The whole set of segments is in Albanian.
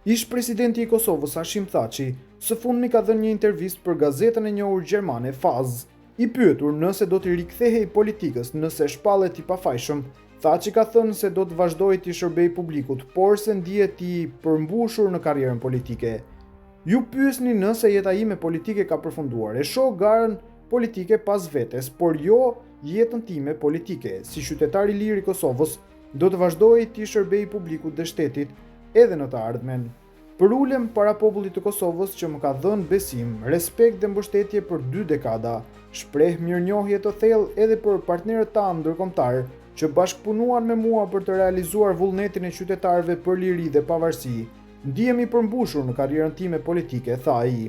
Ish presidenti i Kosovës Hashim Thaçi së fundmi ka dhënë një intervistë për gazetën e njohur gjermane Faz. I pyetur nëse do të rikthehej politikës nëse shpallet i pafajshëm, Thaçi ka thënë se do të vazhdojë të shërbejë publikut, por se ndihet i përmbushur në karrierën politike. Ju pyesni nëse jeta ime politike ka përfunduar. E shoh garën politike pas vetes, por jo jetën time politike. Si qytetar i lirë i Kosovës, do të vazhdoj të shërbej publikut dhe shtetit edhe në të ardhmen. Për ulem para popullit të Kosovës që më ka dhënë besim, respekt dhe mbështetje për 2 dekada, shpreh mirënjohje të thellë edhe për partnerët tanë ndërkombëtar që bashkëpunuan me mua për të realizuar vullnetin e qytetarëve për liri dhe pavarësi. Ndihem i përmbushur në karrierën time politike, tha ai.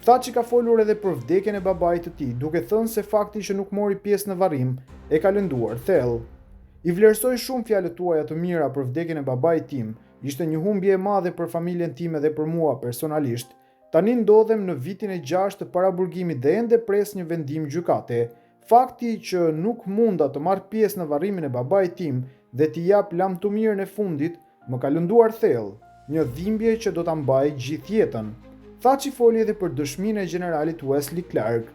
Thaçi ka folur edhe për vdekjen e babait të tij, duke thënë se fakti që nuk mori pjesë në varrim e ka lënduar thellë. I vlerësoj shumë fjalët tuaja të mira për vdekjen e babait tim. Ishte një humbje e madhe për familjen time dhe për mua personalisht. Tani ndodhem në vitin e 6 të paraburgimit dhe ende pres një vendim gjykate. Fakti që nuk munda të marr pjesë në varrimin e babait tim dhe t'i jap lamtumirën e fundit më ka lënduar thellë, një dhimbje që do ta mbaj gjithë jetën. Thaçi foli edhe për dëshminë e generalit Wesley Clark.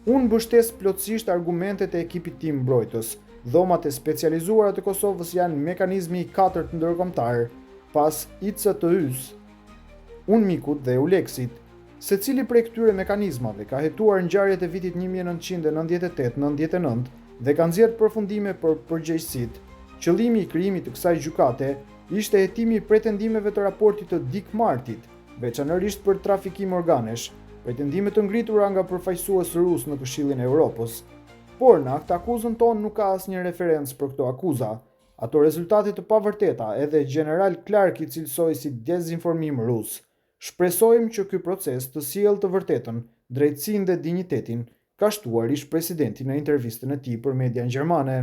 Unë mbështes plotësisht argumentet e ekipit tim mbrojtës. Dhomat e specializuara të Kosovës janë mekanizmi i 4 ndërkombëtar, pas ICTY-s, UNMIK-ut dhe ULEX-it. Secili prej këtyre mekanizmave ka hetuar ngjarjet e vitit 1998-99 dhe ka nxjerrë përfundime për përgjegjësitë. Qëllimi i krijimit të kësaj gjykate ishte hetimi i pretendimeve të raportit të Dick Martit, veçanërisht për trafikim organesh, pretendime të ngritura nga përfaqësues rus në Këshillin e Evropës. Por në akt akuzën tonë nuk ka asnjë referencë për këto akuza. Ato rezultate të pavërteta edhe General Clark i cilësoi si dezinformim rus. Shpresojmë që ky proces të sjellë të vërtetën, drejtësinë dhe dinjitetin, ka shtuar ish presidenti në intervistën e tij për median gjermane.